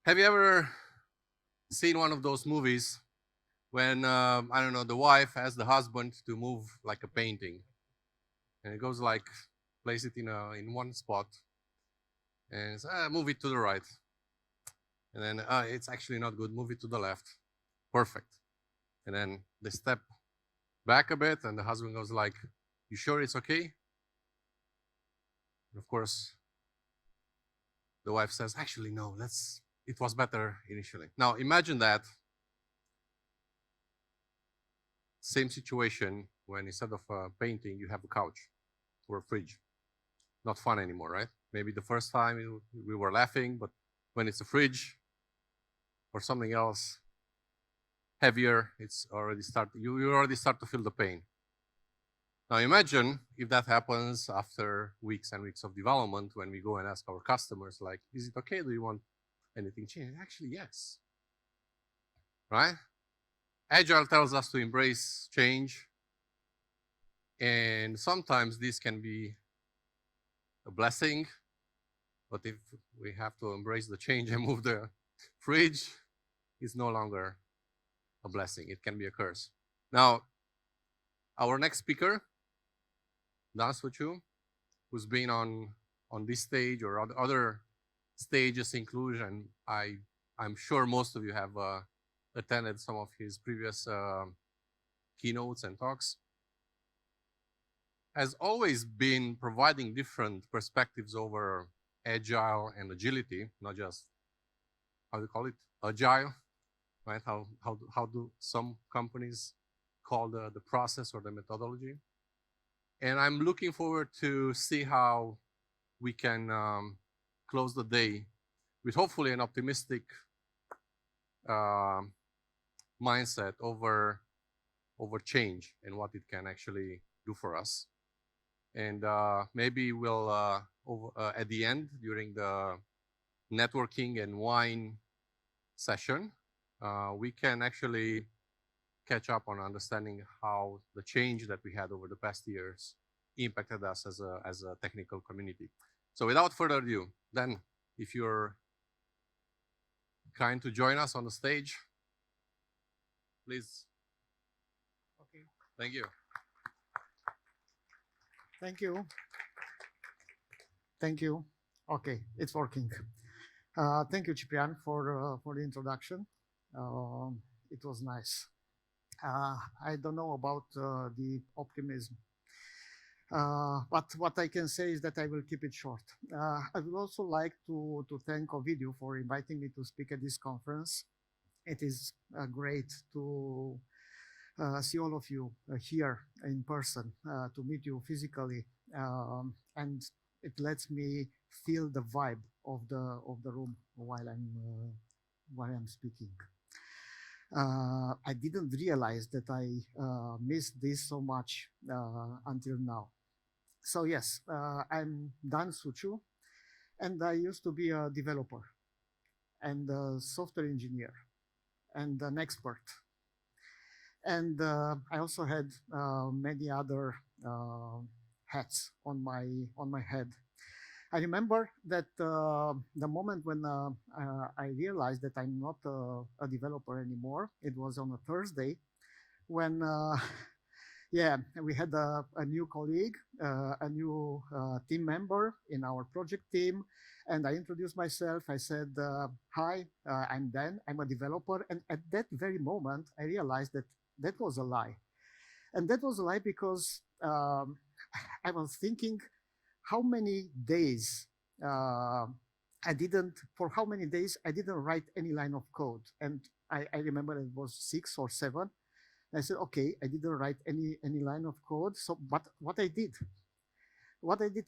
Have you ever seen one of those movies when, I don't know, the wife asks the husband to move like a painting, and it goes like, place it in one spot, and it's, move it to the right, and then it's actually not good, move it to the left, perfect, and then they step back a bit, and the husband goes like, you sure it's okay? And of course, the wife says, actually no, let's. It was better initially. Now imagine that same situation when instead of a painting you have a couch or a fridge. Not fun anymore, right? Maybe the first time we were laughing, but when it's a fridge or something else heavier, it's already start. You already start to feel the pain. Now imagine if that happens after weeks and weeks of development, when we go and ask our customers, like, is it okay? Do you want anything changed? Actually, yes. Right? Agile tells us to embrace change, and sometimes this can be a blessing, but if we have to embrace the change and move the fridge, it's no longer a blessing. It can be a curse. Now, our next speaker, Dan Suchu, who's been on this stage or other stages inclusion. I'm sure most of you have attended some of his previous keynotes and talks. Has always been providing different perspectives over agile and agility, not just, how do you call it, agile, right? How do some companies call the process or the methodology? And I'm looking forward to see how we can close the day with hopefully an optimistic mindset over change and what it can actually do for us. And maybe we'll at the end, during the networking and wine session, we can actually catch up on understanding how the change that we had over the past years impacted us as a technical community. So without further ado, then, if you're kind to join us on the stage, please. Okay. Thank you. Thank you. Thank you. Okay, it's working. Thank you, Ciprian, for the introduction. It was nice. I don't know about the optimism, but what I can say is that I will keep it short. I would also like to thank Ovidiu for inviting me to speak at this conference. It is great to see all of you here in person, to meet you physically, and it lets me feel the vibe of the room while I'm speaking. I didn't realize that I missed this so much until now. So yes, I'm Dan Suchu, and I used to be a developer and a software engineer and an expert. And I also had many other hats on my head. I remember that the moment when I realized that I'm not a developer anymore, it was on a Thursday when, yeah, we had a new colleague, a new team member in our project team. And I introduced myself. I said, hi, I'm Dan, I'm a developer. And at that very moment, I realized that that was a lie. And that was a lie because I was thinking, how many days for how many days I didn't write any line of code. And I remember it was 6 or 7. I said, okay, I didn't write any line of code. So, but what I did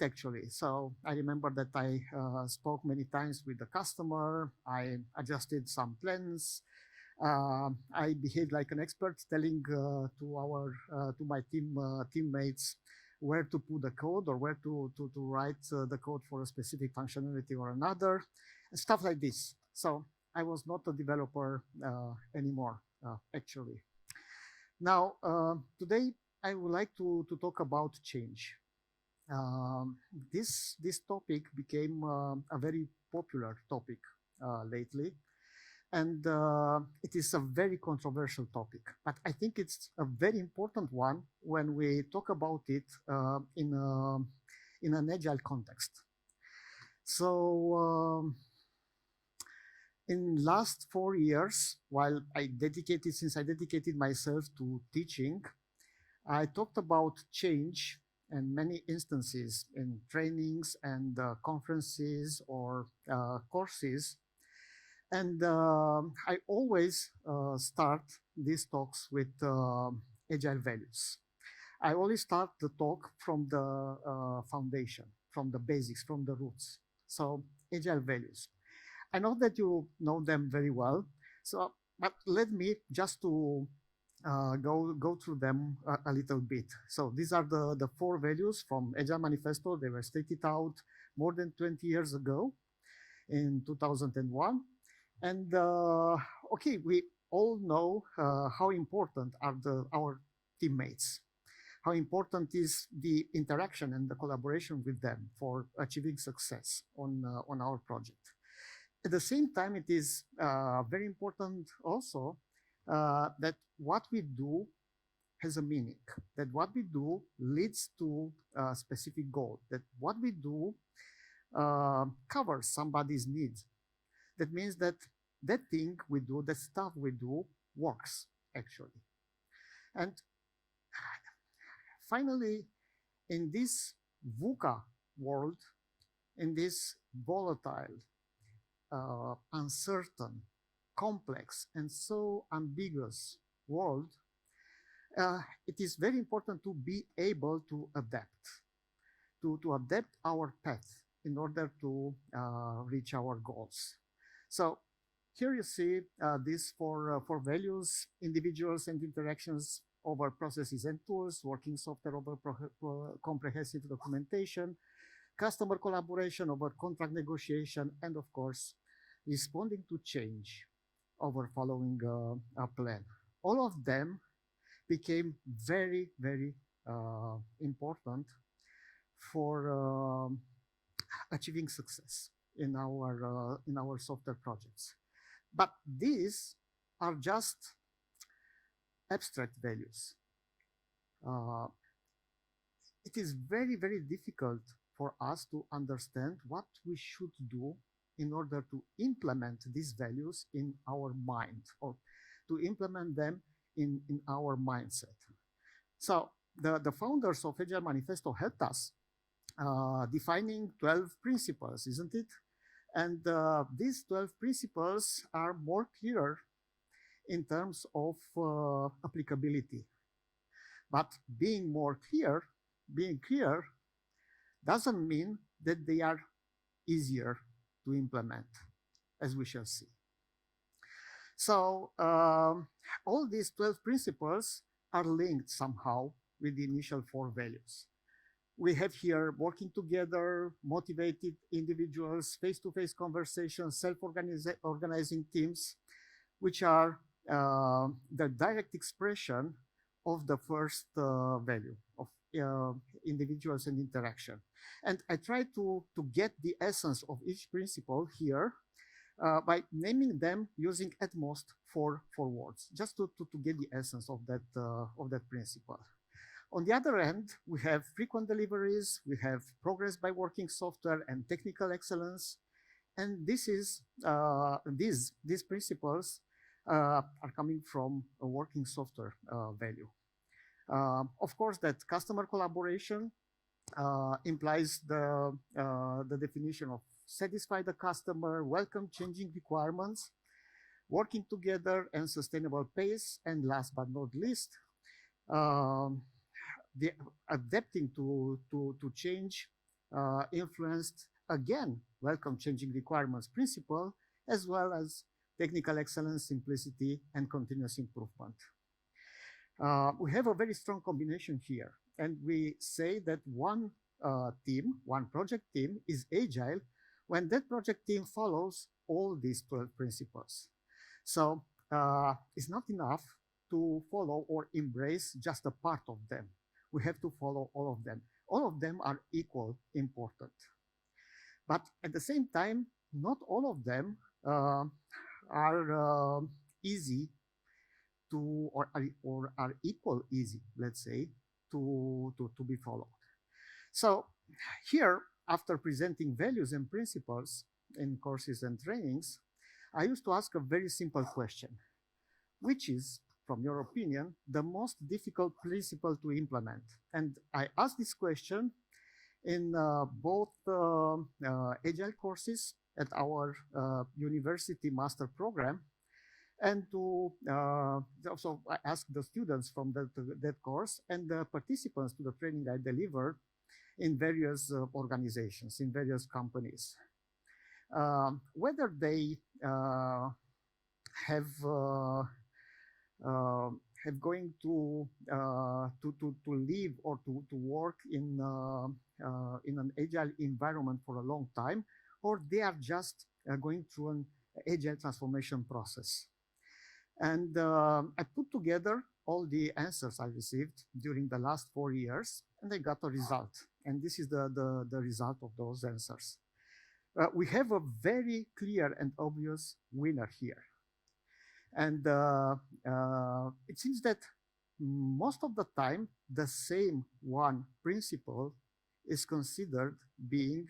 actually. So I remember that I spoke many times with the customer. I adjusted some plans. I behaved like an expert, telling to my teammates where to put the code or where to write the code for a specific functionality or another, and stuff like this. So I was not a developer anymore, actually. Now, today I would like to talk about change. This topic became a very popular topic lately. And it is a very controversial topic, but I think it's a very important one when we talk about it in an agile context. So in last 4 years, since I dedicated myself to teaching, I talked about change in many instances in trainings and conferences or courses. And I always start these talks with agile values. I always start the talk from the foundation, from the basics, from the roots. So agile values. I know that you know them very well. So, but let me just to go through them a little bit. So these are the 4 values from Agile Manifesto. They were stated out more than 20 years ago in 2001. And okay, we all know how important are our teammates, how important is the interaction and the collaboration with them for achieving success on our project. At the same time, it is very important also that what we do has a meaning, that what we do leads to a specific goal, that what we do covers somebody's needs. That means that that thing we do, that stuff we do, works actually. And finally, in this VUCA world, in this volatile, uncertain, complex, and so ambiguous world, it is very important to be able to adapt, to adapt our path in order to reach our goals. So here you see these for values, individuals and interactions over processes and tools, working software over comprehensive documentation, customer collaboration over contract negotiation, and of course, responding to change over following a plan. All of them became very, very important for achieving success in our software projects. But these are just abstract values. It is very, very difficult for us to understand what we should do in order to implement these values in our mind, or to implement them in our mindset. So the founders of Agile Manifesto helped us defining 12 principles, isn't it? And these 12 principles are more clear in terms of applicability. But being clear doesn't mean that they are easier to implement, as we shall see. So all these 12 principles are linked somehow with the initial 4 values. We have here working together, motivated individuals, face-to-face conversations, self-organizing teams, which are the direct expression of the first value of individuals and interaction. And I try to get the essence of each principle here by naming them using at most 4 words, just to get the essence of that principle. On the other end, we have frequent deliveries, we have progress by working software and technical excellence. And these principles are coming from a working software value. Of course, that customer collaboration implies the definition of satisfy the customer, welcome changing requirements, working together and sustainable pace, and last but not least, the adapting to change influenced, again, welcome changing requirements principle, as well as technical excellence, simplicity, and continuous improvement. We have a very strong combination here, and we say that one project team is agile when that project team follows all these 12 principles. So it's not enough to follow or embrace just a part of them. We have to follow all of them. All of them are equal important. But at the same time, not all of them uh, are easy to, or are equal easy, let's say, to be followed. So here, after presenting values and principles in courses and trainings, I used to ask a very simple question, which is, from your opinion, the most difficult principle to implement? And I asked this question in both Agile courses at our university master program, and also I asked the students from that course and the participants to the training I delivered in various organizations, in various companies, whether they have going to live or to work in an agile environment for a long time, or they are just going through an agile transformation process. And I put together all the answers I received during the last 4 years, and I got a result. And this is the result of those answers. We have a very clear and obvious winner here. And it seems that most of the time, the same one principle is considered being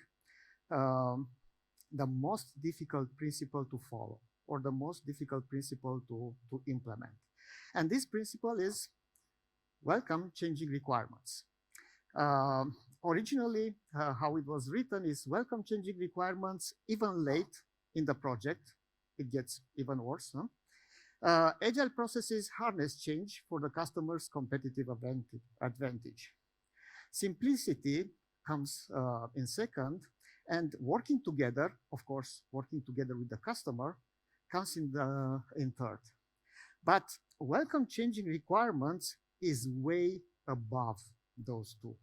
the most difficult principle to follow, or the most difficult principle to implement. And this principle is welcome changing requirements. Originally, how it was written is welcome changing requirements even late in the project. It gets even worse. Huh? Agile processes harness change for the customer's competitive advantage. Simplicity comes in second, and working together, of course, working together with the customer, comes in third. But welcome changing requirements is way above those two.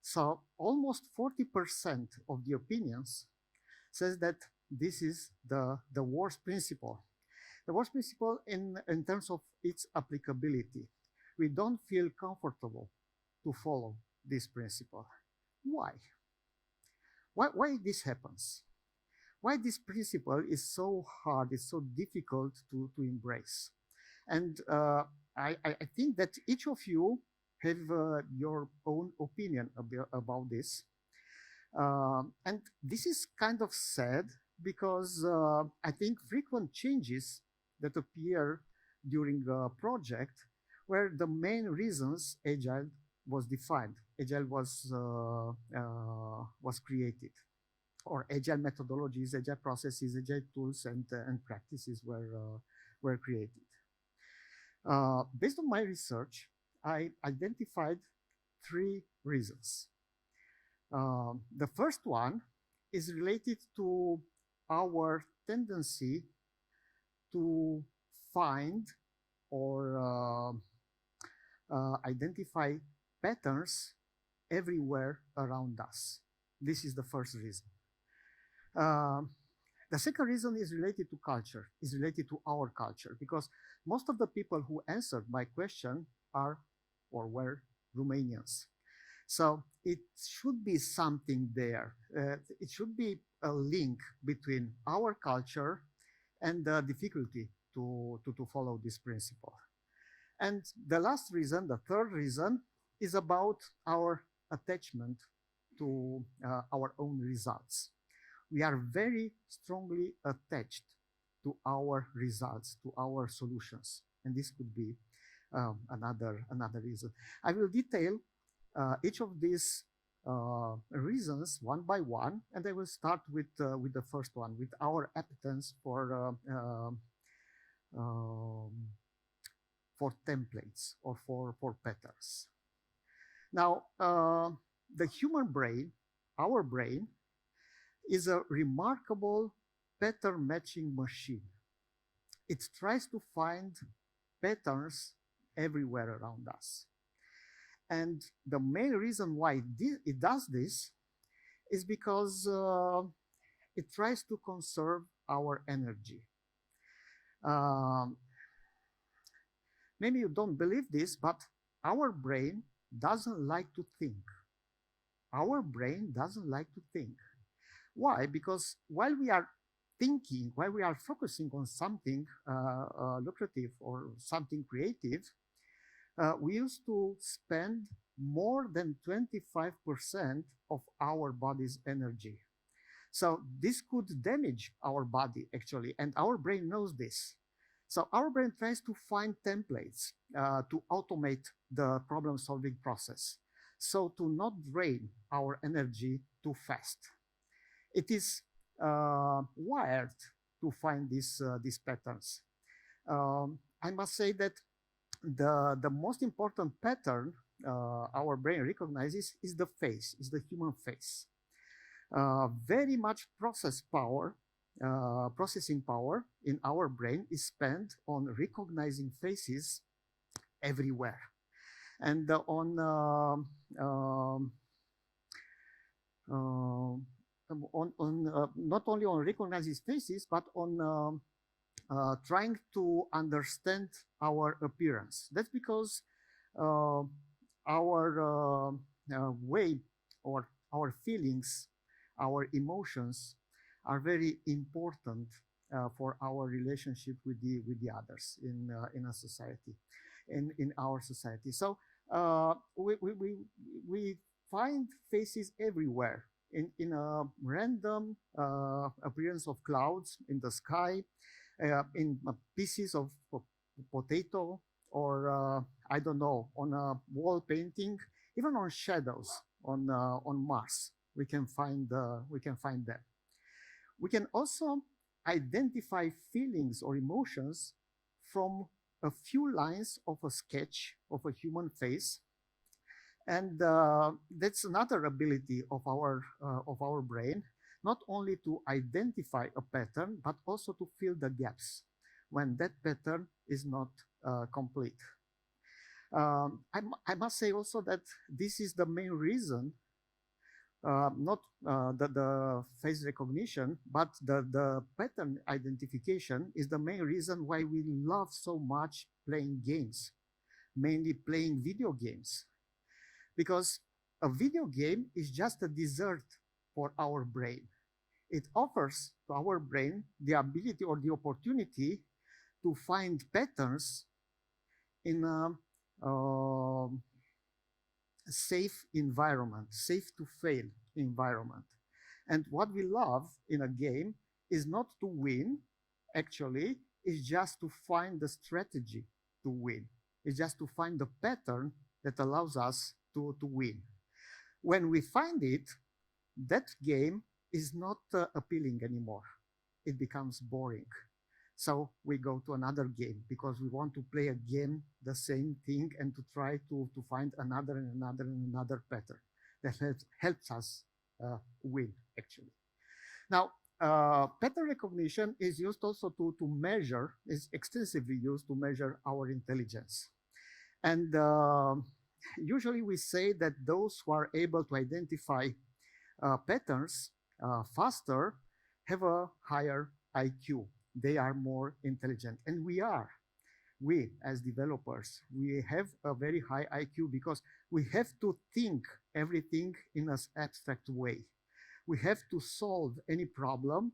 So almost 40% of the opinions says that this is the worst principle. The worst principle in terms of its applicability. We don't feel comfortable to follow this principle. Why? Why this happens? Why this principle is so hard, it's so difficult to embrace? And I think that each of you have your own opinion about this. And this is kind of sad because I think frequent changes that appear during a project were the main reasons Agile was defined. Agile was created, or Agile methodologies, Agile processes, Agile tools, and practices were created. Based on my research, I identified 3 reasons. The first one is related to our tendency to find or identify patterns everywhere around us. This is the first reason. The second reason is related to culture, is related to our culture, because most of the people who answered my question are or were Romanians. So it should be something there. It should be a link between our culture and the difficulty to follow this principle. And the last reason, the third reason, is about our attachment to our own results. We are very strongly attached to our results, to our solutions. And this could be another reason. I will detail each of these reasons one by one, and I will start with the first one, with our appetence for templates or for patterns. Now, the human brain, our brain, is a remarkable pattern matching machine. It tries to find patterns everywhere around us. And the main reason why it does this is because it tries to conserve our energy. Maybe you don't believe this, but our brain doesn't like to think. Our brain doesn't like to think. Why? Because while we are thinking, while we are focusing on something lucrative or something creative, we used to spend more than 25% of our body's energy. So this could damage our body actually, and our brain knows this. So our brain tries to find templates to automate the problem-solving process, so to not drain our energy too fast. It is wired to find these patterns. I must say that the most important pattern our brain recognizes is the face, is the human face. Very much processing power in our brain is spent on recognizing faces everywhere, and not only on recognizing faces, but on trying to understand our appearance. That's because our way or our feelings, our emotions are very important for our relationship with the others in a society, in our society. So we find faces everywhere in a random appearance of clouds in the sky, in pieces of potato, or I don't know, on a wall painting, even on shadows on Mars. We can find them. We can also identify feelings or emotions from a few lines of a sketch of a human face, and that's another ability of our brain, not only to identify a pattern, but also to fill the gaps when that pattern is not complete. I must say also that this is the main reason, not the face recognition, but the pattern identification is the main reason why we love so much playing games, mainly playing video games. Because a video game is just a dessert for our brain. It offers to our brain the ability or the opportunity to find patterns in a safe environment, safe to fail environment. And what we love in a game is not to win, actually, it's just to find the strategy to win. It's just to find the pattern that allows us to win. When we find it, that game is not appealing anymore. It becomes boring. So we go to another game because we want to play again the same thing and to try to find another and another and another pattern that helps us win, actually. Now, pattern recognition is used also to measure, is extensively used to measure our intelligence. And usually we say that those who are able to identify patterns faster have a higher IQ. They are more intelligent. And we as developers, we have a very high IQ because we have to think everything in an abstract way. We have to solve any problem,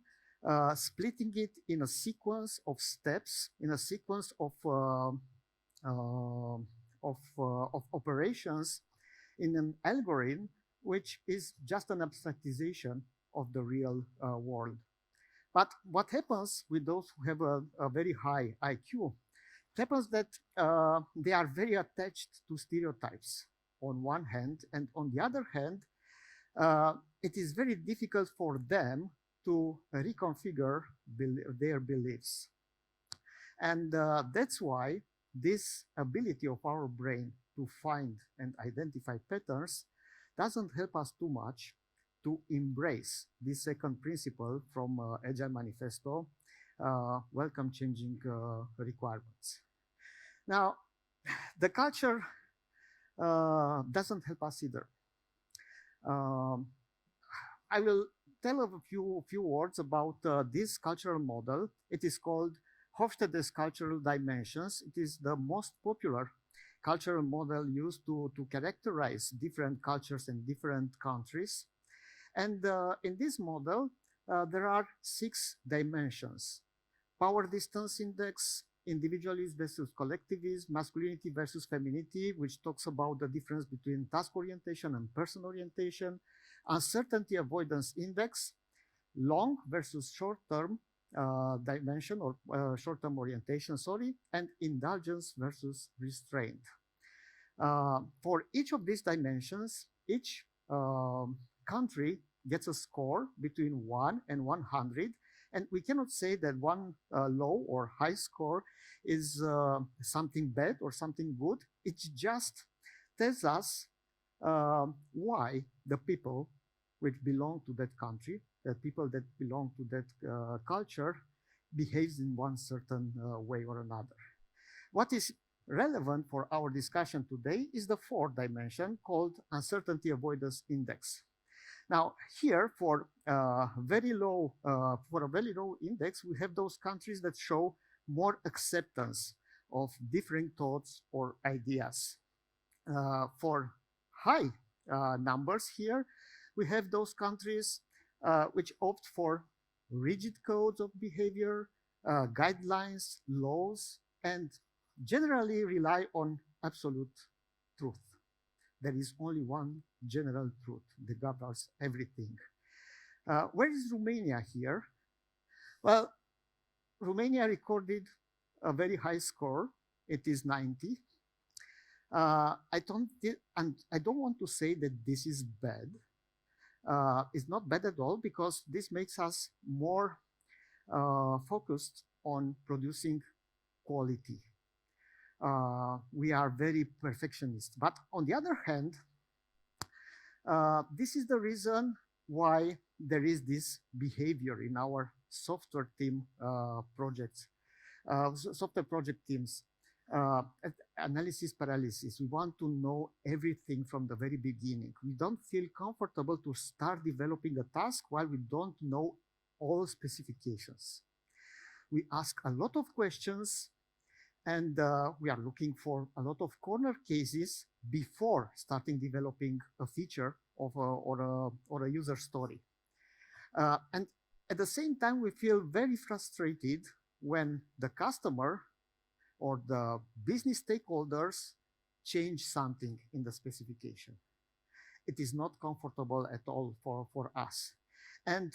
splitting it in a sequence of steps, in a sequence of operations in an algorithm, which is just an abstractization of the real world. But what happens with those who have a very high IQ? It happens that they are very attached to stereotypes on one hand, and on the other hand, it is very difficult for them to reconfigure their beliefs. And that's why this ability of our brain to find and identify patterns doesn't help us too much to embrace this second principle from Agile Manifesto, welcome changing requirements. Now, the culture doesn't help us either. I will tell a few words about this cultural model. It is called Hofstede's cultural dimensions. It is the most popular cultural model used to characterize different cultures in different countries. And in this model, there are 6 dimensions: power distance index, individualism versus collectivism, masculinity versus femininity, which talks about the difference between task orientation and person orientation, uncertainty avoidance index, long versus short-term dimension or short-term orientation, sorry, and indulgence versus restraint. For each of these dimensions, each country gets a score between 1 and 100, and we cannot say that one low or high score is something bad or something good. It just tells us why the people which belong to that country, the people that belong to that culture, behaves in one certain way or another. What is relevant for our discussion today is the 4th dimension called uncertainty avoidance index. Now, here for a very low index, we have those countries that show more acceptance of different thoughts or ideas. For high numbers here, we have those countries which opt for rigid codes of behavior, guidelines, laws, and generally rely on absolute truth. There is only one general truth that governs everything. Where is Romania here? Well, Romania recorded a very high score. It is 90. I don't want to say that this is bad. It's not bad at all, because this makes us more focused on producing quality. We are very perfectionist. But on the other hand, this is the reason why there is this behavior in our software team projects, software project teams. Analysis paralysis. We want to know everything from the very beginning. We don't feel comfortable to start developing a task while we don't know all specifications. We ask a lot of questions, and we are looking for a lot of corner cases before starting developing a feature of or a user story. And at the same time, we feel very frustrated when the customer or the business stakeholders change something in the specification. It is not comfortable at all for us. And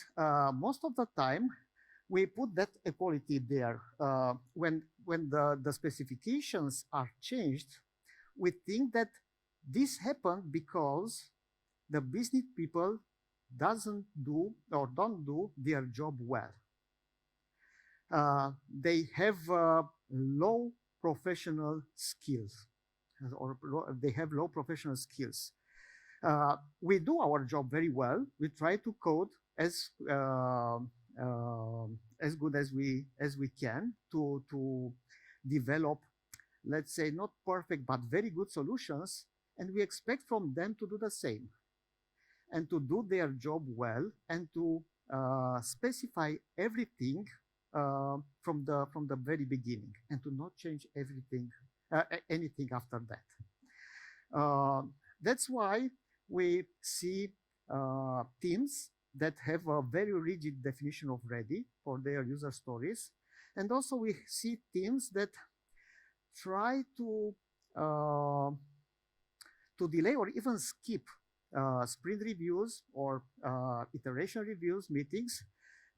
most of the time, we put that equality there. When the specifications are changed, we think that this happened because the business people don't do their job well. They have low professional skills, or they have low professional skills. We do our job very well. We try to code as good as we can to develop, let's say, not perfect but very good solutions, and we expect from them to do the same and to do their job well and to specify everything from the very beginning, and to not change everything, anything after that. That's why we see teams that have a very rigid definition of ready for their user stories, and also we see teams that try to delay or even skip sprint reviews or iteration reviews meetings,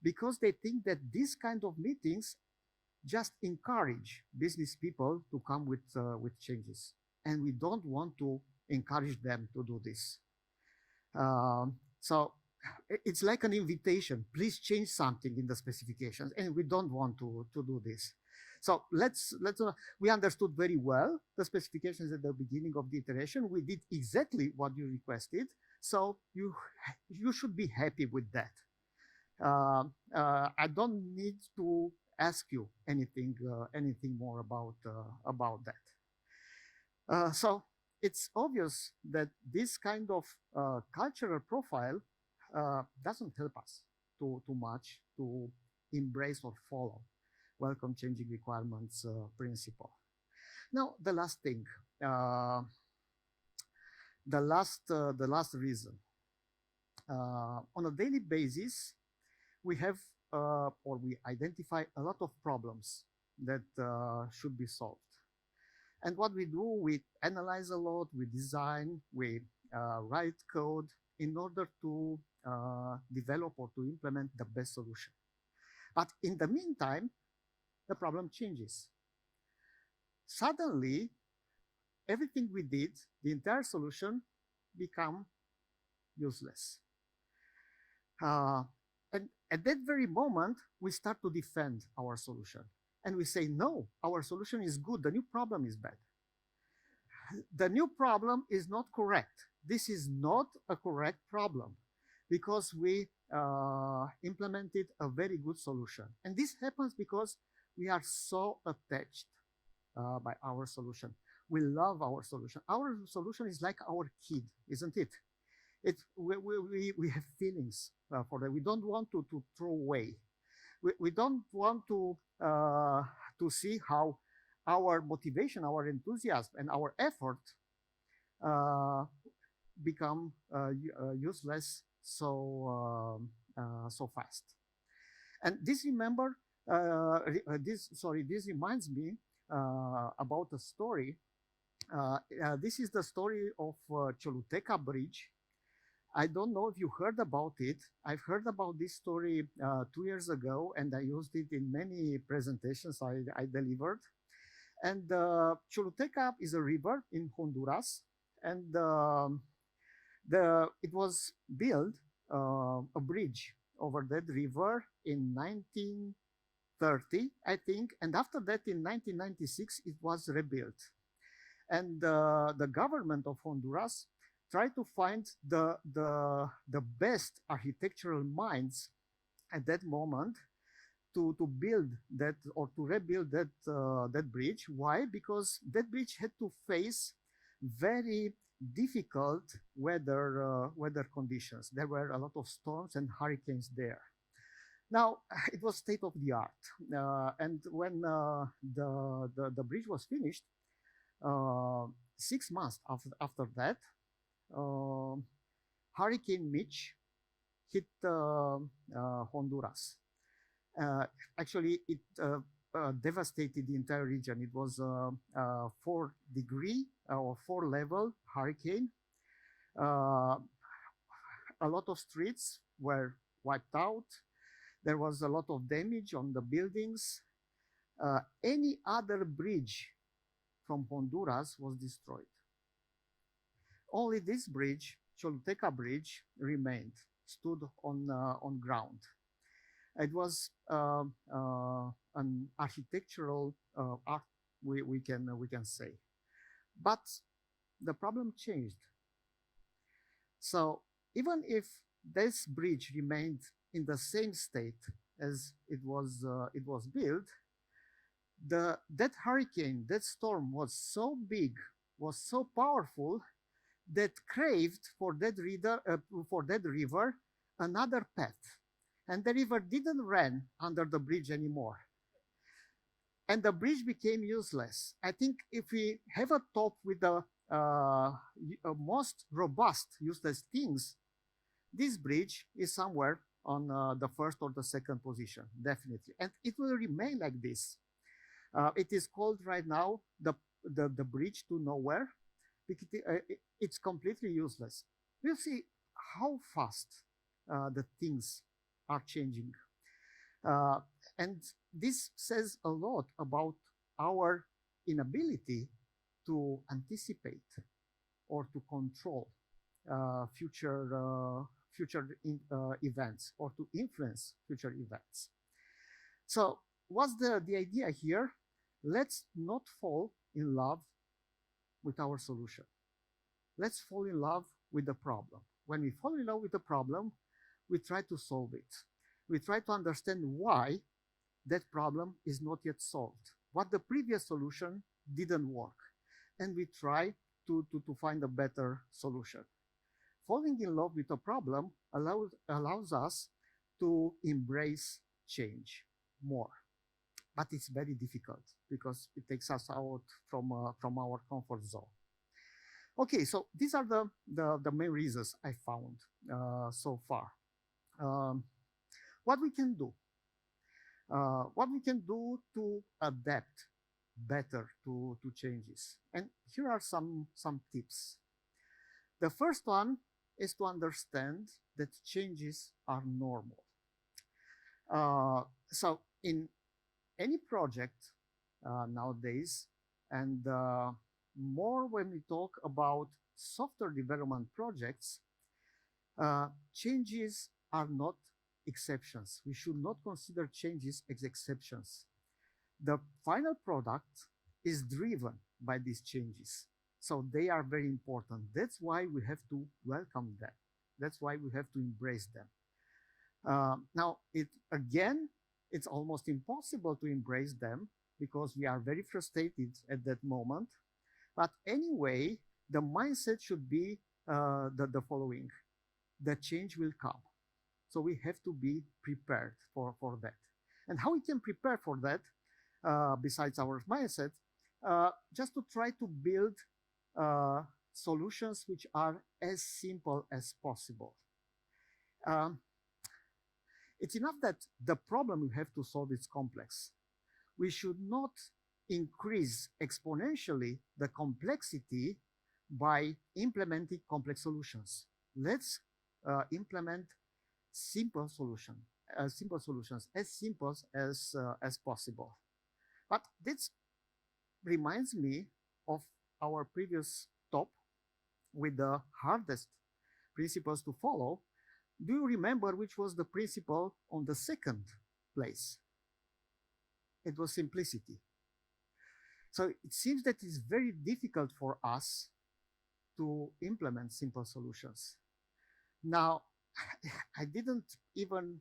because they think that these kind of meetings just encourage business people to come with changes, and we don't want to encourage them to do this. So it's like an invitation. Please change something in the specifications, and we don't want to do this. So we understood very well the specifications at the beginning of the iteration. We did exactly what you requested, so you should be happy with that. I don't need to ask you anything more about that. So it's obvious that this kind of cultural profile doesn't help us too much to embrace or follow welcome changing requirements principle. Now, the last thing, the last reason. On a daily basis, we have or we identify a lot of problems that should be solved. And what we do, we analyze a lot, we design, we write code in order to develop or to implement the best solution. But in the meantime, the problem changes. Suddenly, everything we did, the entire solution, become useless. And at that very moment, we start to defend our solution. And we say, no, our solution is good. The new problem is bad. The new problem is not correct. This is not a correct problem because we implemented a very good solution. And this happens because we are so attached by our solution. We love our solution. Our solution is like our kid, isn't it? We have feelings for that. We don't want to throw away. We don't want to see how our motivation, our enthusiasm, and our effort become useless so fast. And this reminds me about a story. This is the story of Choluteca Bridge. I don't know if you heard about it. I've heard about this story 2 years ago, and I used it in many presentations I delivered. And Choluteca is a river in Honduras, and it was built a bridge over that river in 1930, I think, and after that in 1996 it was rebuilt. And the government of Honduras tried to find the best architectural minds at that moment to build that or to rebuild that bridge. Why? Because that bridge had to face very difficult weather conditions. There were a lot of storms and hurricanes there. Now, it was state of the art. And when the bridge was finished, 6 months after that, Hurricane Mitch hit Honduras. Actually, it devastated the entire region. It was a 4-degree or 4-level hurricane. A lot of streets were wiped out. There was a lot of damage on the buildings. Any other bridge from Honduras was destroyed. Only this bridge, Choluteca Bridge, remained, stood on ground. It was an architectural art, we can say. But the problem changed. So even if this bridge remained in the same state as it was built, that hurricane, that storm was so big, was so powerful, that craved for that river another path. And the river didn't run under the bridge anymore. And the bridge became useless. I think if we have a top with the most robust useless things, this bridge is somewhere on the first or the second position, definitely. And it will remain like this. It is called right now the bridge to nowhere. It's completely useless. We'll see how fast the things are changing. And this says a lot about our inability to anticipate or to control future events or to influence future events. So what's the idea here? Let's not fall in love with our solution. Let's fall in love with the problem. When we fall in love with the problem, we try to solve it. We try to understand why that problem is not yet solved, what the previous solution didn't work, and we try to find a better solution. Falling in love with a problem allows us to embrace change more. But it's very difficult because it takes us out from our comfort zone. Okay, so these are the main reasons I found so far. what we can do. What we can do to adapt better to changes. And here are some tips. The first one is to understand that changes are normal. So in any project nowadays, and more when we talk about software development projects, changes are not exceptions. We should not consider changes as exceptions. The final product is driven by these changes. So they are very important. That's why we have to welcome them. That's why we have to embrace them. Now, it's almost impossible to embrace them because we are very frustrated at that moment. But anyway, the mindset should be the following. The change will come. So we have to be prepared for that. And how we can prepare for that, besides our mindset, just to try to build solutions which are as simple as possible. It's enough that the problem we have to solve is complex. We should not increase exponentially the complexity by implementing complex solutions. Let's implement simple solutions, as simple as possible. But this reminds me of our previous talk with the hardest principles to follow. Do you remember which was the principle on the second place? It was simplicity. So it seems that it's very difficult for us to implement simple solutions. Now, I didn't even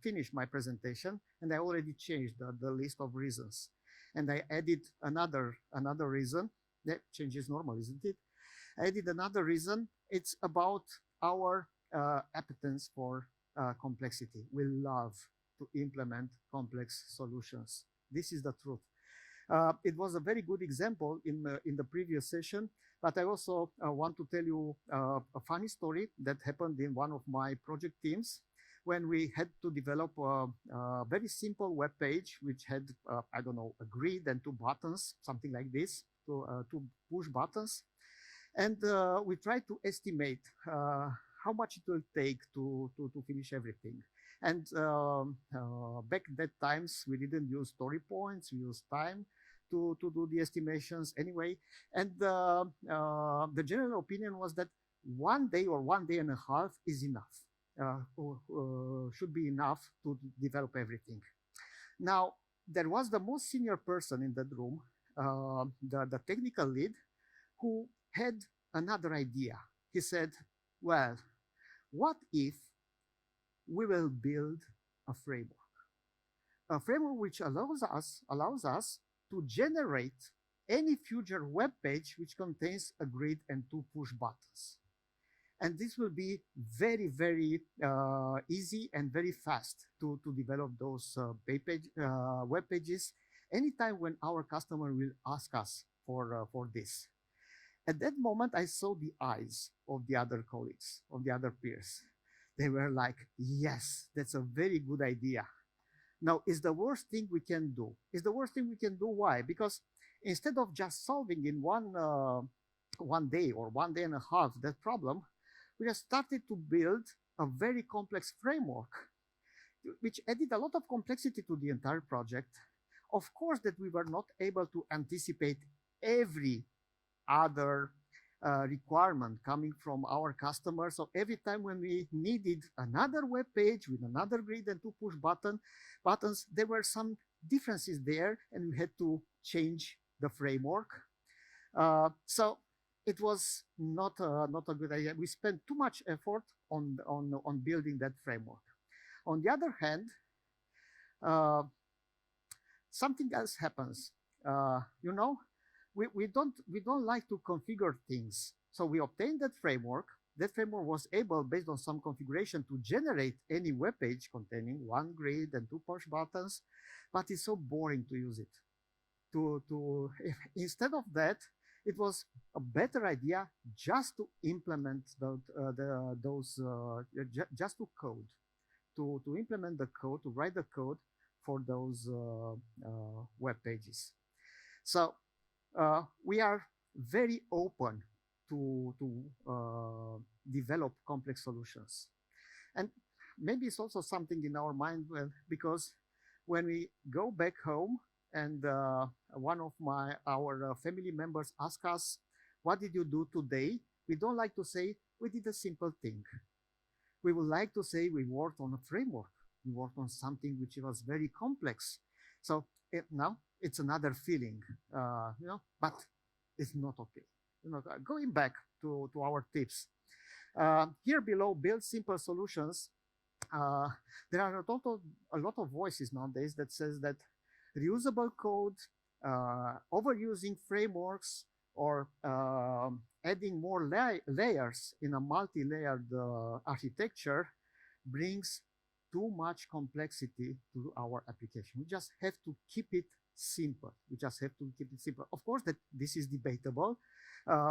finish my presentation, and I already changed the list of reasons. And I added another reason. That change is normal, isn't it? I added another reason. It's about our appetence for complexity. We love to implement complex solutions. This is the truth. It was a very good example in the previous session, but I also want to tell you a funny story that happened in one of my project teams when we had to develop a very simple web page which had, I don't know, a grid and 2 buttons, something like this, 2 push buttons. And we tried to estimate how much it will take to finish everything. And back that times, we didn't use story points, we used time to do the estimations anyway. And the general opinion was that 1 day or 1 day and a half is enough, should be enough to develop everything. Now, there was the most senior person in that room, the technical lead, who had another idea. He said, well, what if we will build a framework? A framework which allows us to generate any future web page which contains a grid and 2 push buttons. And this will be very, very easy and very fast to develop those web pages anytime when our customer will ask us for this. At that moment, I saw the eyes of the other colleagues, of the other peers. They were like, yes, that's a very good idea. Now, it's the worst thing we can do. It's the worst thing we can do. Why? Because instead of just solving in one day or 1 day and a half that problem, we just started to build a very complex framework, which added a lot of complexity to the entire project. Of course, that we were not able to anticipate every other requirement coming from our customers. So every time when we needed another web page with another grid and 2 push buttons, there were some differences there, and we had to change the framework. So it was not a good idea. We spent too much effort on building that framework. On the other hand, something else happens. You know, we don't like to configure things. So we obtained that framework. That framework was able, based on some configuration, to generate any web page containing 1 grid and 2 push buttons, but it's so boring to use it. Instead of that, it was a better idea just to implement just to code, to implement the code, to write the code for those web pages. So we are very open to develop complex solutions. And maybe it's also something in our mind, because when we go back home and one of our family members asks us, what did you do today? We don't like to say, we did a simple thing. We would like to say we worked on a framework. We worked on something which was very complex. So now it's another feeling, but it's not okay. Going back to our tips. Here below, build simple solutions. There are a lot of voices nowadays that says that reusable code, overusing frameworks, or adding more layers in a multi-layered architecture brings too much complexity to our application. We just have to keep it simple. Of course, that this is debatable,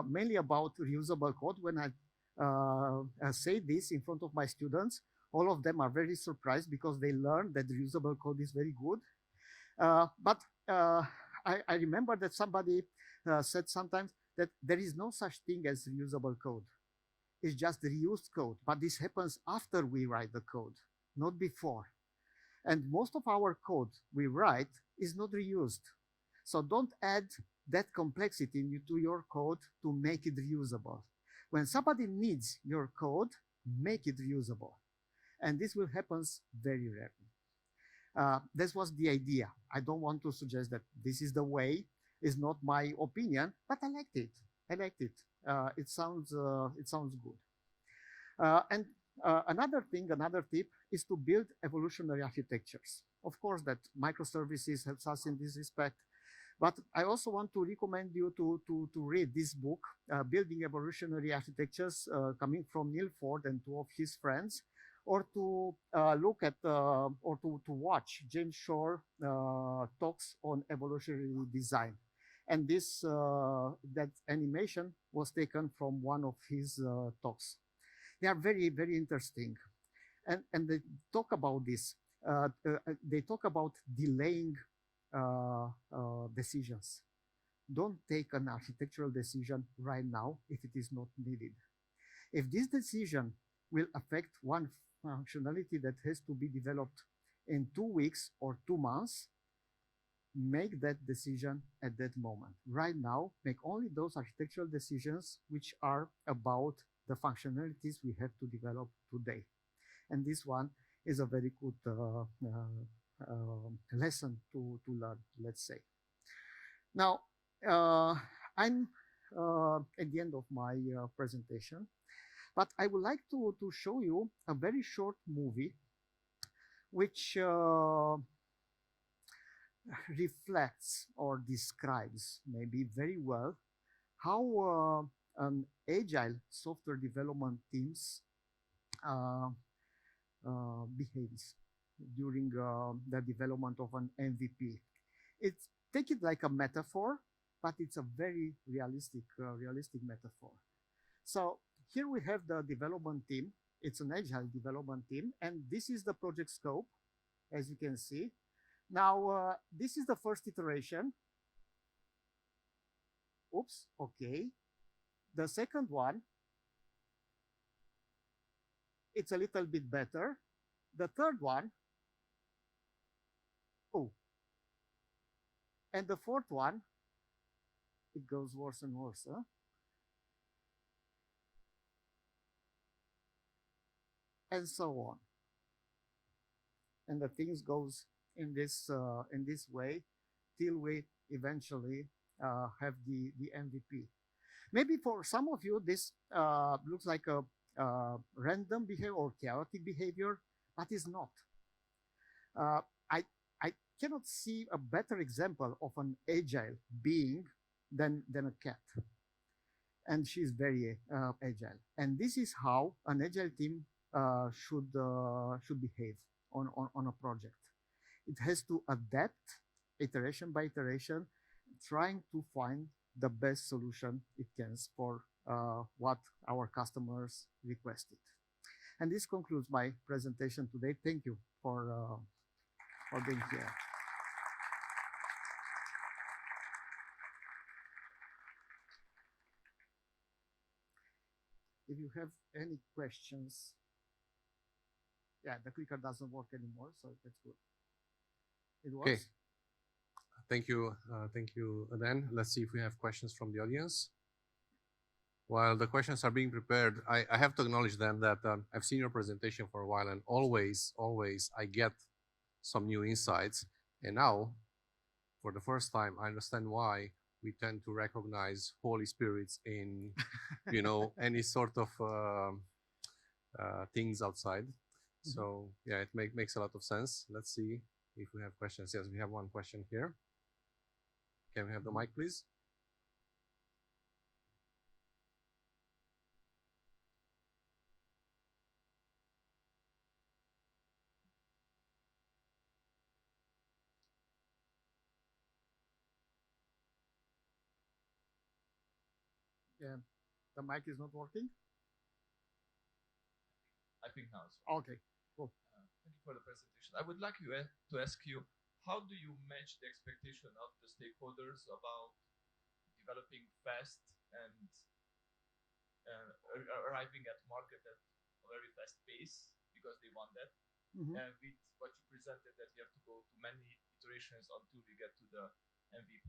mainly about reusable code. When I say this in front of my students, all of them are very surprised because they learn that reusable code is very good. But I remember that somebody said sometimes that there is no such thing as reusable code. It's just reused code. But this happens after we write the code, not before. And most of our code we write is not reused. So don't add that complexity to your code to make it reusable. When somebody needs your code, make it reusable. And this will happen very rarely. This was the idea. I don't want to suggest that this is the way. It's not my opinion, but I liked it. It sounds good. And another tip is to build evolutionary architectures. Of course, that microservices helps us in this respect. But I also want to recommend you to read this book, Building Evolutionary Architectures, coming from Neil Ford and two of his friends, or to look at or to watch James Shore talks on evolutionary design. And this that animation was taken from one of his talks. They are very, very interesting. And they talk about this. They talk about delaying decisions. Don't take an architectural decision right now if it is not needed. If this decision will affect one functionality that has to be developed in 2 weeks or 2 months, make that decision at that moment. Right now, make only those architectural decisions which are about the functionalities we have to develop today. And this one is a very good lesson to learn, let's say. Now, I'm at the end of my presentation, but I would like to show you a very short movie which reflects or describes maybe very well how an agile software development teams behaves during the development of an MVP. Take it like a metaphor, but it's a very realistic metaphor. So here we have the development team. It's an agile development team, and this is the project scope, as you can see. Now, this is the first iteration. Oops, okay. The second one, it's a little bit better. The third one, oh. And the fourth one, it goes worse and worse. Huh? And so on. And the things goes in this way till we eventually have the MVP. Maybe for some of you this looks like a random behavior or chaotic behavior, but it's not. I cannot see a better example of an agile being than a cat. And she's very agile. And this is how an agile team should behave on a project. It has to adapt iteration by iteration, trying to find the best solution it can for what our customers requested. And this concludes my presentation today. Thank you for being here. If you have any questions, yeah, the clicker doesn't work anymore, so that's good. It works. Okay. Thank you, Dan. Let's see if we have questions from the audience. While the questions are being prepared, I have to acknowledge then that I've seen your presentation for a while, and always I get some new insights. And now, for the first time, I understand why we tend to recognize holy spirits in, any sort of things outside. Mm-hmm. So yeah, it makes a lot of sense. Let's see if we have questions. Yes, we have one question here. Can we have the mic, please? Yeah, the mic is not working. I think now it's okay. Cool. Thank you for the presentation. I would like to ask you, how do you match the expectation of the stakeholders about developing fast and arriving at market at a very fast pace because they want that, and with what you presented that you have to go to many iterations until you get to the MVP?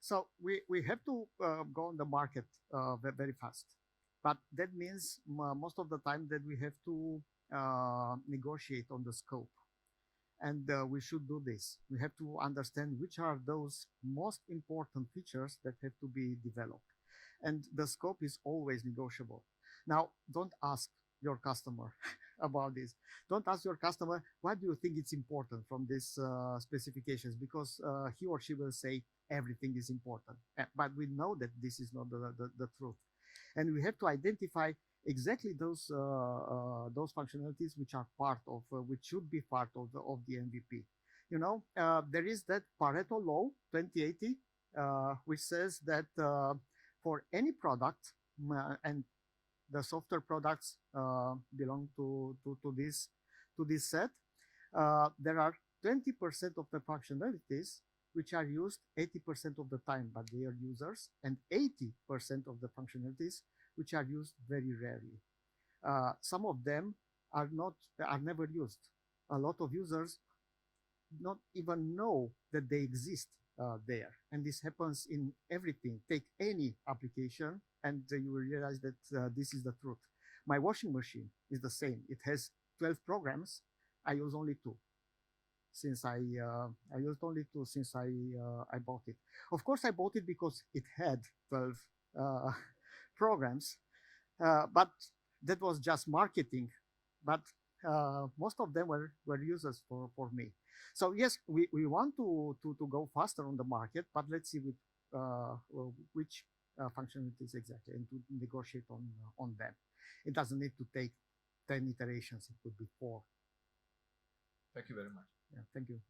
So we have to go on the market very fast, but that means most of the time that we have to negotiate on the scope, and we should do this. We have to understand which are those most important features that have to be developed, and the scope is always negotiable. Now, don't ask your customer about this. Don't ask your customer, what do you think it's important from these specifications? Because he or she will say everything is important. But we know that this is not the truth. And we have to identify exactly those functionalities which are part of, which should be part of the MVP. There is that Pareto law 2080, which says that for any product, and the software products belong to this set. There are 20% of the functionalities which are used 80% of the time by their users, and 80% of the functionalities which are used very rarely. Some of them are never used. A lot of users not even know that they exist there, and this happens in everything. Take any application, and you will realize that this is the truth. My washing machine is the same. It has 12 programs. I use only 2 since I used only 2 since I bought it. Of course, I bought it because it had 12 programs, but that was just marketing. But most of them were users for me. So yes, we want to go faster on the market, but let's see which functionalities exactly, and to negotiate on them. It doesn't need to take 10 iterations. It could be 4. Thank you very much. Yeah, thank you.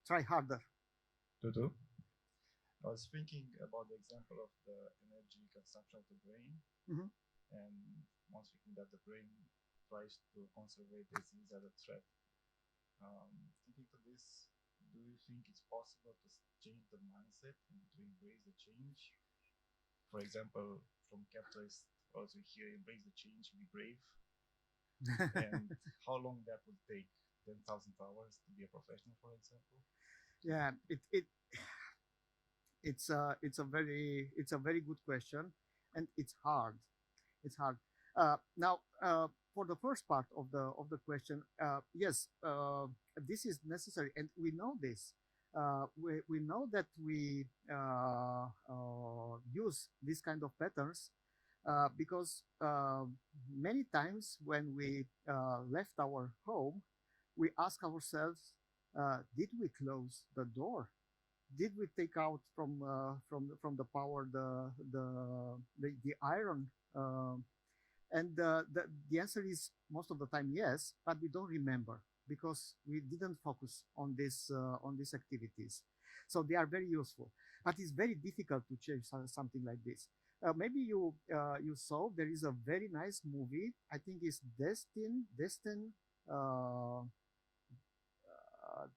Try harder. Tutu. I was thinking about the example of the energy consumption of the brain, and once thinking that the brain tries to conserve disease as a threat. Thinking to this, do you think it's possible to change the mindset and to embrace the change? For example, from capitalist, also here, embrace the change, be brave. And how long that would take? 10,000 hours to be a professional, for example? Yeah, it's a very good question, and it's hard. It's hard. Now, for the first part of the question, yes, this is necessary, and we know this. We know that we use these kind of patterns because many times when we left our home, we ask ourselves, did we close the door? Did we take out from the power the iron And the answer is most of the time yes, but we don't remember because we didn't focus on these activities. So they are very useful, but it's very difficult to change something like this. Maybe you saw there is a very nice movie. I think it's uh,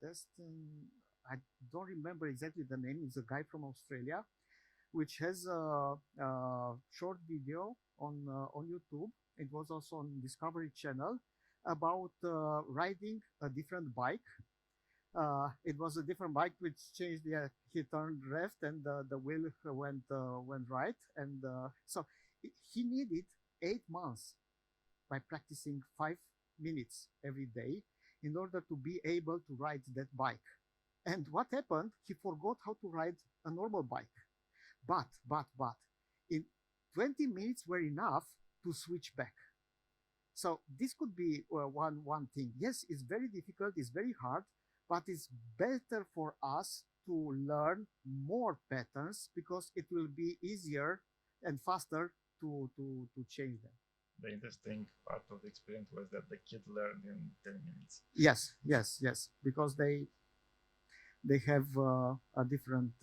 Destin. I don't remember exactly the name. It's a guy from Australia, which has a short video on YouTube. It was also on Discovery Channel about riding a different bike. It was a different bike which changed. Yeah, he turned left and the wheel went right, and so he needed 8 months by practicing 5 minutes every day in order to be able to ride that bike. And what happened? He forgot how to ride a normal bike. But in 20 minutes were enough to switch back. So this could be one thing. Yes, it's very difficult, it's very hard, but it's better for us to learn more patterns because it will be easier and faster to change them. The interesting part of the experience was that the kid learned in 10 minutes. Yes, because they have a different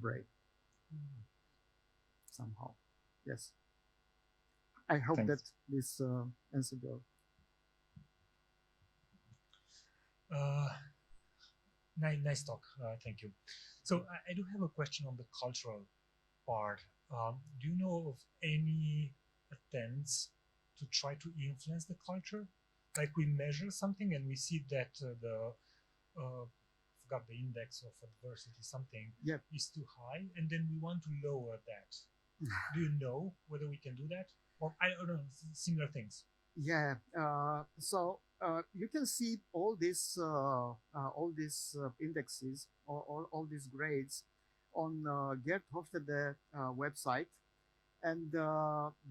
brain somehow. Yes. I hope Thanks. that this answered your. Nice talk. Thank you. So I do have a question on the cultural part. Do you know of any attempts to try to influence the culture? Like we measure something and we see that forgot the index of adversity something is too high, and then we want to lower that. Do you know whether we can do that, or I don't know, similar things? Yeah. So you can see all these indexes or all these grades on Gerd Hofstede website, and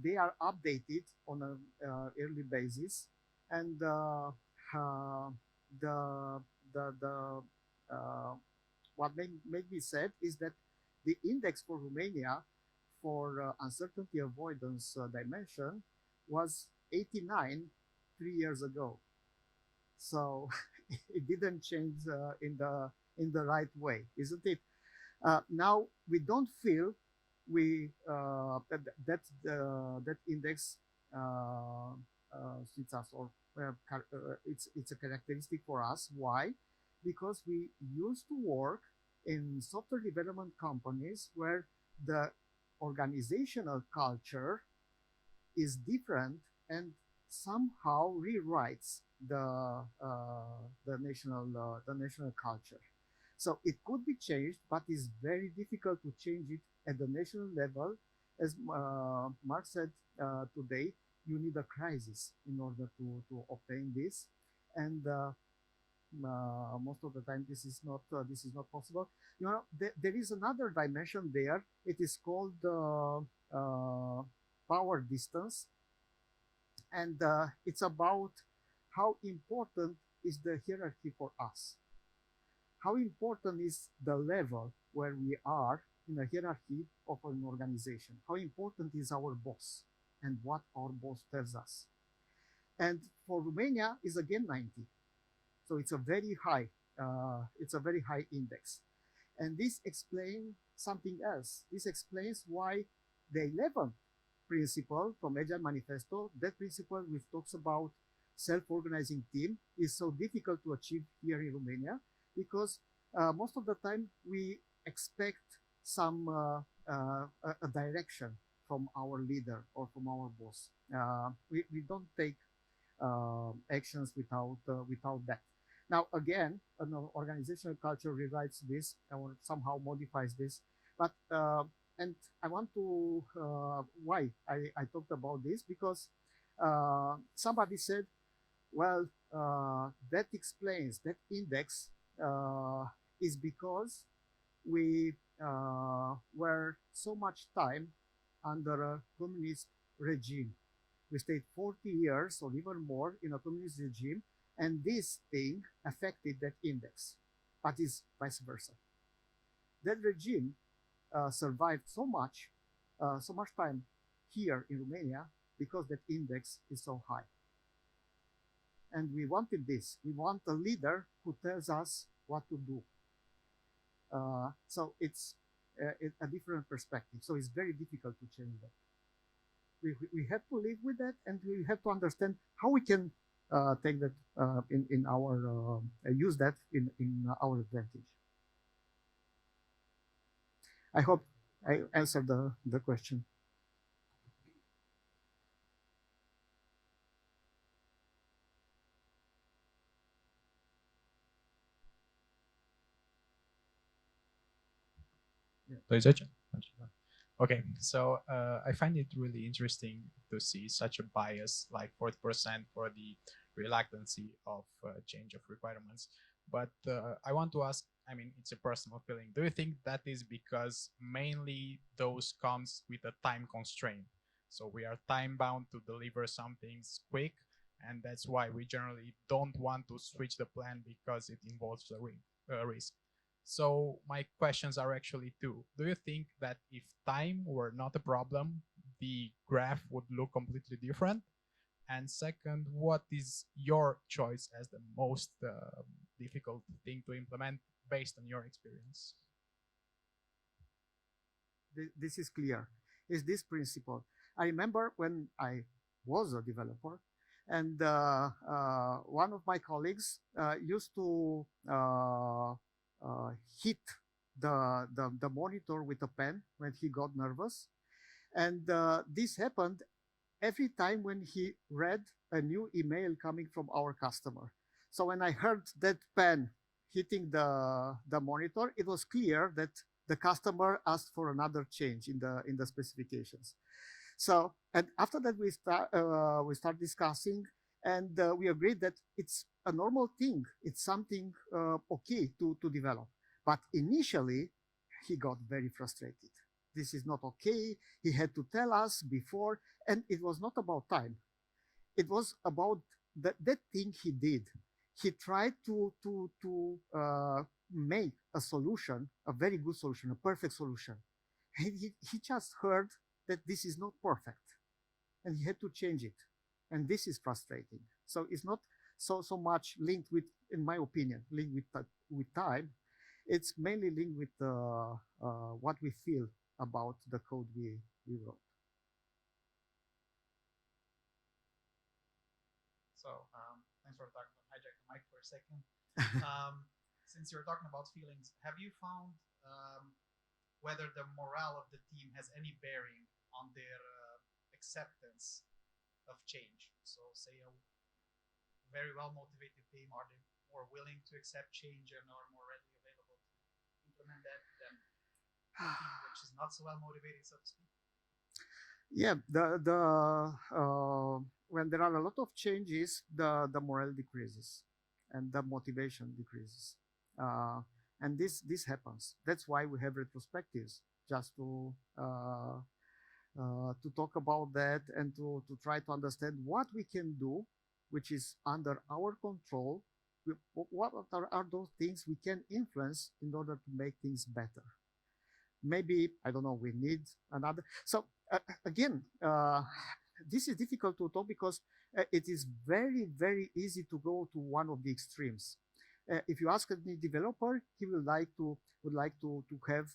they are updated on a yearly basis. And the what made me sad is that the index for Romania for uncertainty avoidance dimension was 89 3 years ago. So it didn't change in the right way, isn't it? Now we don't feel that index suits us, or it's a characteristic for us. Why? Because we used to work in software development companies where the organizational culture is different and somehow rewrites the national culture. So it could be changed, but it's very difficult to change it at the national level. As Mark said today, you need a crisis in order to obtain this, and most of the time this is not possible. You know, there is another dimension there. It is called power distance, and it's about how important is the hierarchy for us. How important is the level where we are in a hierarchy of an organization? How important is our boss and what our boss tells us? And for Romania is again 90. So it's a very high index. And this explains something else. This explains why the 11th principle from Agile Manifesto, that principle which talks about self-organizing team, is so difficult to achieve here in Romania, because most of the time we expect some a direction from our leader or from our boss. We don't take actions without that. Now again, an organizational culture rewrites this or somehow modifies this, but and I want to why I talked about this, because somebody said, well, that explains, that index is because we were so much time under a communist regime. We stayed 40 years or even more in a communist regime, and this thing affected that index, but it's vice versa. That regime survived so much time here in Romania because that index is so high. And we wanted this. We want a leader who tells us what to do. So it's a different perspective. So it's very difficult to change that. We have to live with that, and we have to understand how we can take that in our use that in our advantage. I hope I answered the question. Okay, so I find it really interesting to see such a bias, like 40% for the reluctancy of change of requirements. But I want to ask, I mean, it's a personal feeling. Do you think that is because mainly those comes with a time constraint? So we are time bound to deliver some things quick, and that's why we generally don't want to switch the plan because it involves a risk. So my questions are actually two. Do you think that if time were not a problem, the graph would look completely different? And second, what is your choice as the most difficult thing to implement based on your experience? This is clear. Is this principle? I remember when I was a developer, and one of my colleagues used to hit the monitor with a pen when he got nervous. And this happened every time when he read a new email coming from our customer. So when I heard that pen hitting the monitor, it was clear that the customer asked for another change in the specifications. So, and after that we start discussing, and we agreed that it's a normal thing. It's something okay to develop. But initially, he got very frustrated. This is not okay. He had to tell us before, and it was not about time. It was about that thing he did. He tried to make a solution, a very good solution, a perfect solution. He just heard that this is not perfect, and he had to change it. And this is frustrating. So it's not so much linked with, in my opinion, linked with time. It's mainly linked with what we feel about the code we wrote. So thanks for talking. Hijack the mic for a second. Since you're talking about feelings, have you found whether the morale of the team has any bearing on their acceptance of change? So say a very well motivated team, are they more willing to accept change and are more readily available to implement that than a team which is not so well motivated, so to speak? Yeah, when there are a lot of changes, the morale decreases and the motivation decreases. And this happens. That's why we have retrospectives, just to talk about that and to try to understand what we can do, which is under our control. What are those things we can influence in order to make things better? Maybe, I don't know, we need another. So again, this is difficult to talk because it is very, very easy to go to one of the extremes. If you ask any developer, he would like to have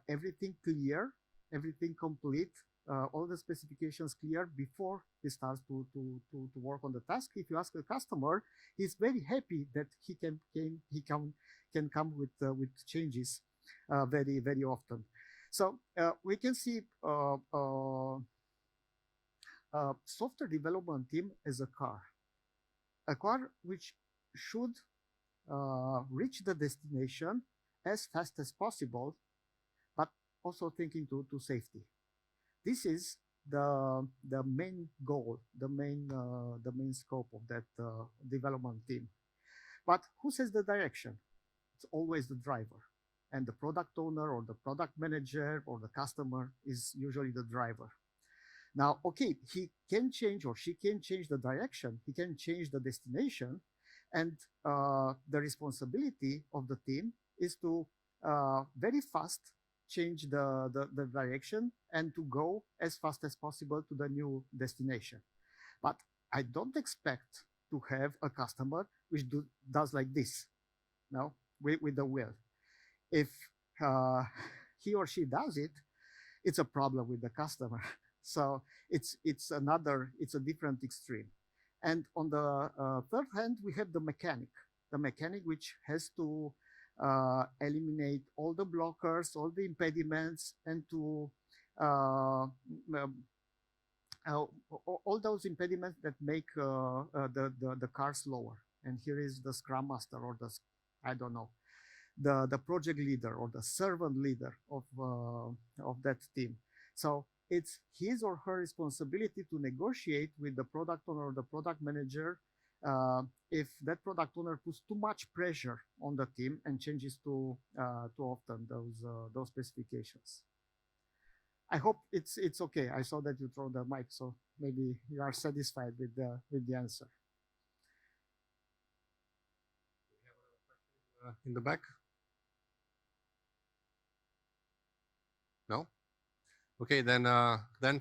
everything clear, everything complete, all the specifications clear before he starts to work on the task. If you ask a customer, he's very happy that he can come with changes very, very often. So we can see software development team as a car which should reach the destination as fast as possible, but also thinking to safety. This is the main goal, the main scope of that development team. But who sets the direction? It's always the driver, and the product owner or the product manager or the customer is usually the driver. Now, okay, he can change or she can change the direction, he can change the destination, and the responsibility of the team is to very fast change the direction and to go as fast as possible to the new destination. But I don't expect to have a customer which does like this, no, with the wheel. If he or she does it, it's a problem with the customer. So it's a different extreme. And on the third hand, we have the mechanic which has to eliminate all the blockers, all the impediments, and to all those impediments that make the car slower. And here is the Scrum Master or the project leader or the servant leader of that team. So it's his or her responsibility to negotiate with the product owner or the product manager if that product owner puts too much pressure on the team and changes too often those specifications. I hope it's okay. I saw that you throw the mic, so maybe you are satisfied with the answer. In the back? No? Okay, then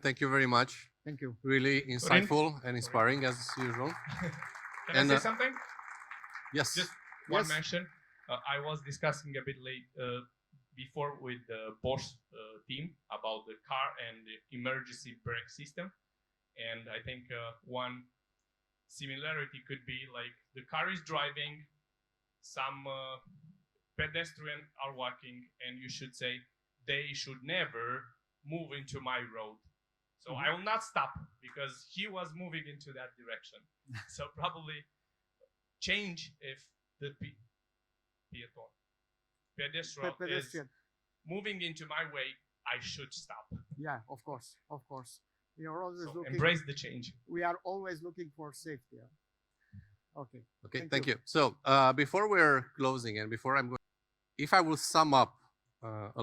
thank you very much. Thank you. Really insightful and inspiring as usual. Can I say something? Yes. Just one mention. I was discussing a bit late before with the Bosch team about the car and the emergency brake system. And I think one similarity could be like the car is driving, some pedestrians are walking, and you should say, they should never move into my road. So I will not stop because he was moving into that direction. So probably change if the pedestrian is moving into my way, I should stop. Yeah, of course. We are always looking. Embrace the change. We are always looking for safety. Okay. Okay, thank you. So before we're closing and before I'm going, if I will sum up a lot